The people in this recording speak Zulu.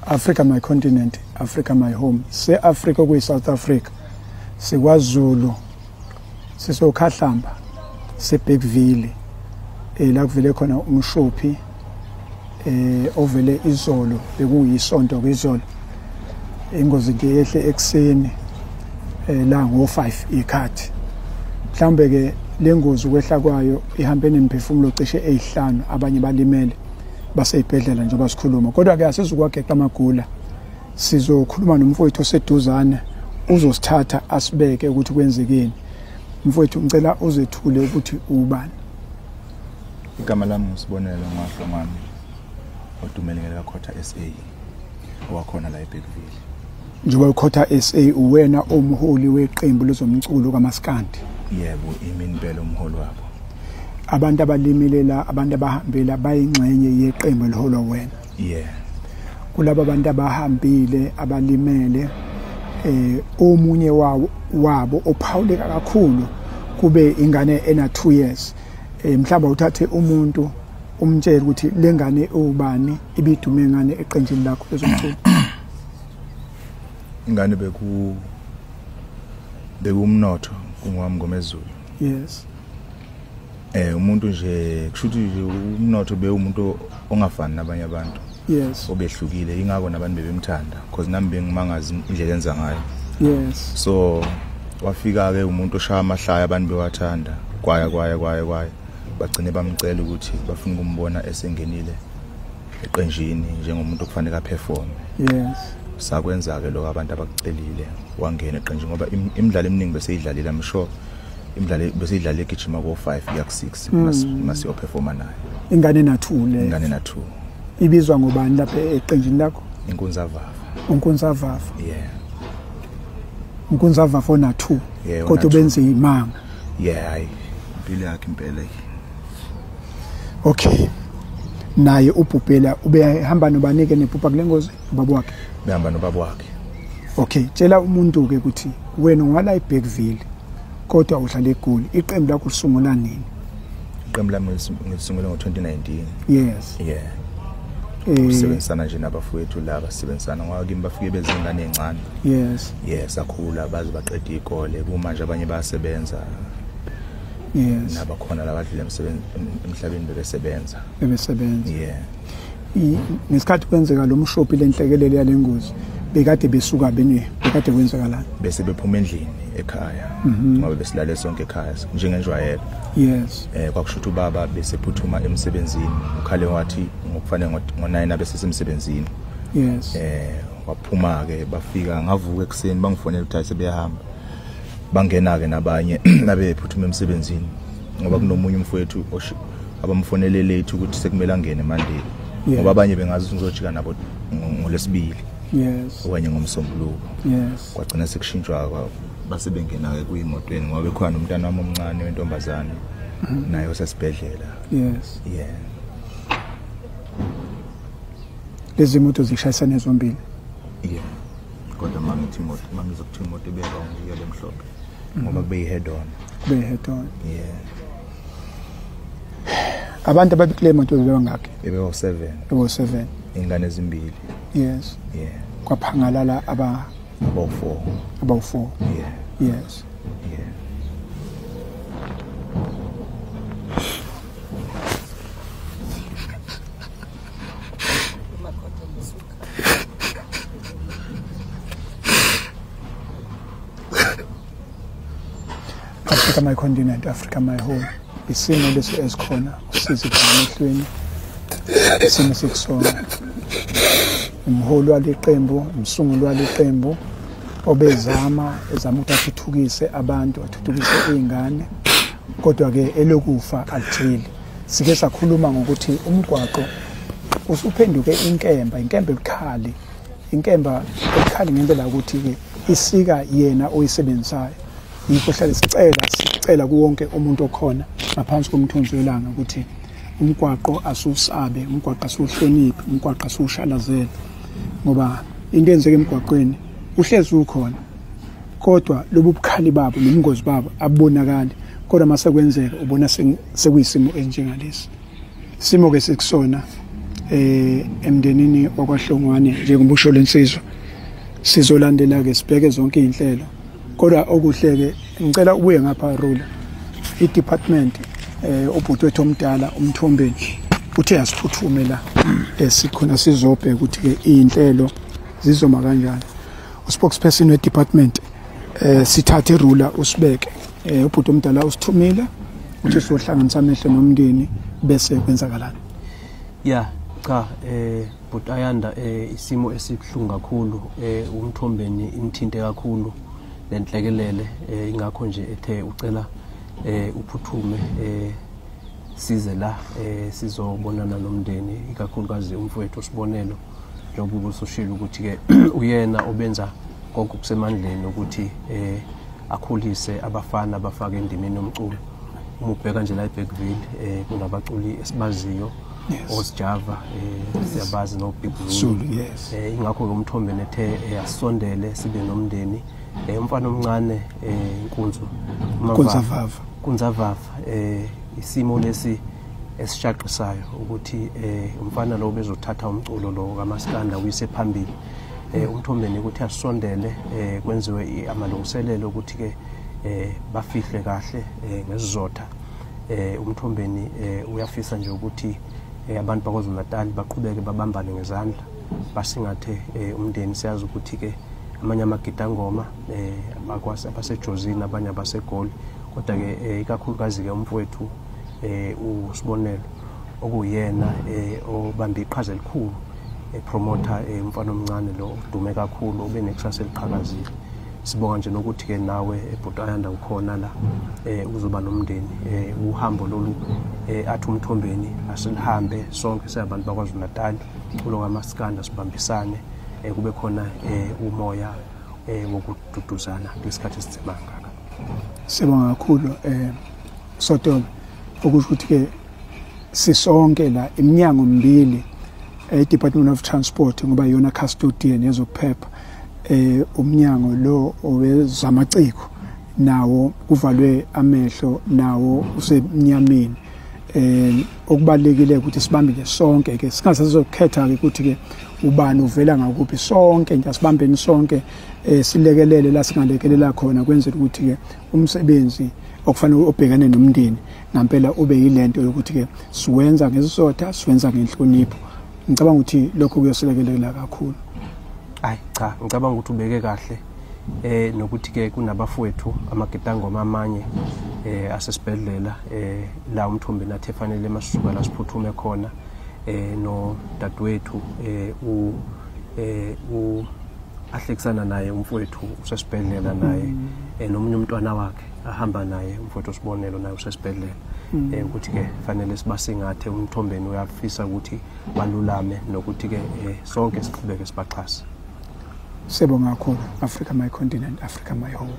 Africa my continent, Africa my home. Se Africa kuyi South Africa. SeKwaZulu. SeSokhahlamba. SeBergville. La kuvele khona umshophi ovele izolo bekuyisonto kwizolo. Ingozi ke yehle ekseni la ngo5 ikhathi. Mhlambe ke lengozi ukwehla kwayo ihambe nemphefumulo cishe e5 abanye balimele baseyibhedlela njengoba sikhuluma. Kodwa ke asizukwageqa amagula. Sizokhuluma nomfowethu oseduzane uzosithatha asibeke ukuthi kwenzekeni. Mfowethu ngicela uzethule ukuthi ubani. Igama lami uSibonelo Mahlomane odumelekela kaKhotha SA owakhona la eBergville. Njengoba uKhotha SA uwena omholi weqembu lezomculo kaMaskandi. Yebo, imini impela umholi wabo. Abantu abalimilela, abantu abahambela bayingxenye yeqembu eliholwa wena. Yeah. Kulabo abantu abahambile abalimele omunye wabo ophawuleka kakhulu kube ingane ena 2 years. Mhlawumbe uthathe umuntu umtshela ukuthi lengane ubani ibidume ngane eqenjini lakho lezomculo. Ingane bekumnotho kungwami ngomezulu. Yes. Umuntu nje kushuthi nje umnotho umuntu ongafani nabanye abantu. Yes. Obehlukile ingako nabantu bebemthanda because nami bengimangazi indlela enza ngayo. Yes. So wafika ke umuntu oshaya amahlaya abantu bewathanda kwaya bagcine bamcela ukuthi bafuna ukumbona esengenile eqenjini njengomuntu okufanele aperform. Yes. Sakwenza ke lokho abantu abakucelile wangena eqenjini ngoba imidlalo eminingi beseyidlalile I'm sure imidlalo beseyidlala egijima ko5 kuya ku6 masi operforma nayo. Ingane na 2 le. Ingane na 2. Ibizwa ngobani lapha eqenjini lakho? Inkunzavafa. Unkunzavafa. Yeah. Unkunzavafa na 2. Yeah, kodwa benze imanga. Yeah, hayi. Impilo yakhe impela. Okay. Naye uBhubhela ubehamba nobanike nephupha kulengozi ubaba wakhe. Behamba nobaba wakhe. Okay, tshela umuntu ke ukuthi wena ungala eBergville kodwa uhlala eGoli. Iqembu lakho lisungula nini? Iqembu lami ngisungule ngo2019. Yes. Yeah. Sibenzana nje nabafowethu laba sibenzana ngoba kimi bafike bezingane encane. Yes. Yes, akhula baze baqeda ikole kumanje abanye bayasebenza. Yes. Nabakhona labadlule emhlabeni bebesebenza. Yeah. Ngesikhathi kwenzeka lo mshophi lenhlekelele yalengozi bekade besuka bekade kwenzakalani? Bese bephuma endlini ekhaya ngoba besilale sonke ekhaya njengenjwayelo. Yes. Kwakushuthi ubaba bese phuthuma emsebenzini ukhale wathi ngokufanele ngo9 abesesemsebenzini. Yes. Waphuma ke bafika ngavuka ekseni bangifonela ukuthi sebeyahamba. Bangena ke nabanye nabephuthuma emsebenzini ngoba kunomunye umfowethu abamfonele late ukuthi sekumele angene Monday ngoba abanye bengazi ngizojika nabo ngolesibili. Yes. Okanye ngomsombuluko. Yes. Kwagcina sekushintshwa basebengena ke kuyimotweni ngoba bekhona umntana wami omncane wentombazane naye osesibhedlela. Yes. Yeah. Lezi moto zishayisana zombili. Yeah. Kodwa mangizokuthi imoto ibeka ngiyele emhlophe ngoba kube head on. Yeah. Abantu ababikule moto bebangakhe? Bebe7. Ingane ezimbili. Yes. Yeah. Kwaphangalala about 4. Yeah. Yes. Yeah. Africa my continent, Africa my home. Isimo lesi esikhona usizi emehlweni. Isimo sekusona. Umholi waleqembu, umsunguli waleqembu ezama ukuthi athuthukise abantu, athuthukise izingane. Kodwa ke elokufa alithili. Sike sakhuluma ngokuthi umgwaqo usuphenduke inkemba ebukhali. Inkemba ebukhali ngendlela ukuthi ke isika yena oyisebenzayo. Yikho hlale sicela kuwonke umuntu okhona ngaphansi komthunzi welanga ukuthi umgwaqo asusabe, umgwaqo asuhloniphe, umgwaqo asushalazela ngoba into enzeke emgwaqweni uhlezi ukhona kodwa lobu bukhali babo nomungozi babo abonakala kodwa mase kwenzeka ubona sekuyisimo enjengalesi. Simo ke sekusona emndenini wakwaHlongwane njengomusho lensizwa sizolandela ke sibheke zonke izinhlelo kodwa okuhle ke ngicela ubuye ngapha Rula i-department ubhuti wethu omdala uMthombeni uthe asiphuthume la sikhona sizobheka ukuthi ke izinhlelo zizoma kanjani uspokesperson we-department sithathe Rula usibeke ubhuti omdala usithumile uthi sizohlanganisa amehlo nomndeni bese kwenzakalani cha but Ayanda isimo esibhlungu kakhulu uMthombeni imthinte kakhulu lenhlekelele ingakho nje ethe ucela uphuthume size la sizobonana nomndeni ikakhulukazi umfowethu Sibonelo njengoba usoshilo ukuthi ke uyena obenza konke kusemandleni ukuthi akhulise abafana abafaka endimeni yomculo ubheka nje la eBergville kunabaculi esibaziyo osjava siyabazi no Big Zulu ingakho ke uMthombeni ethe asondele sibe nomndeni umfana omncane Kunzavava isimo lesi esishaqisayo ukuthi umfana lo bezothatha umculo lo kaMaskanda uyise phambili uMthombeni ukuthi asondele kwenziwe amalungiselelo ukuthi ke bafihle kahle ngesizotha uMthombeni uyafisa nje ukuthi abantu bakwaZulu-Natal baqhubeke babambane ngezandla basingathe umndeni siyazi ukuthi ke amanye amagitangoma abasejozini abanye abasegoli kodwa ke ikakhulukazi ke umfowethu uSibonelo okuyena obambe iqhaza elikhulu promoter umfana omncane lo dume kakhulu ube nekusasa eliqhakazile sibonga nje nokuthi ke nawe ebhuti Ayanda ukhona la uzoba nomndeni uhambo lolu athi uMthombeni asilihambe sonke siyabantu bakwaZulu-Natal kulo kaMaskanda sibambisane kube khona umoya wokududuzana ngesikhathi esithemanga sibonga kakhulu Sotolo ukuthi ke sisonke la iminyango mbili Department of Transport ngoba yona custodian yezokuphepha umnyango lo owezamaciko nawo kuvalwe amehlo nawo usemnyameni okubalekile ukuthi sibambile sonke ke singasazokhetha ke ukuthi ke ubani uvela ngakuphi sonke nje asibambeni sonke silekelele la singalekelela khona kwenzela ukuthi ke umsebenzi okufanele ubhekane nomndeni ngempela ube yilento yokuthi ke siwenza ngesizotha siwenza ngenhlonipho ngicabanga ukuthi lokho kuyoselekelela kakhulu cha ngicabanga ukuthi ubeke kahle nokuthi ke kunabafowethu amagitangoma amanye asesibhedlela la uMthombeni athe fanele masuka la siphuthume khona no dadwethu ahlekisana naye umfowethu usesibhedlela naye nomunye umntwana wakhe ahamba naye umfowethu Sibonelo naye usesibhedlela ukuthi ke fanele sibasingathe uMthombeni uyafisa ukuthi balulame nokuthi ke sonke siqhubeke sibaxhasa Sibonga kakhulu Africa my continent Africa my home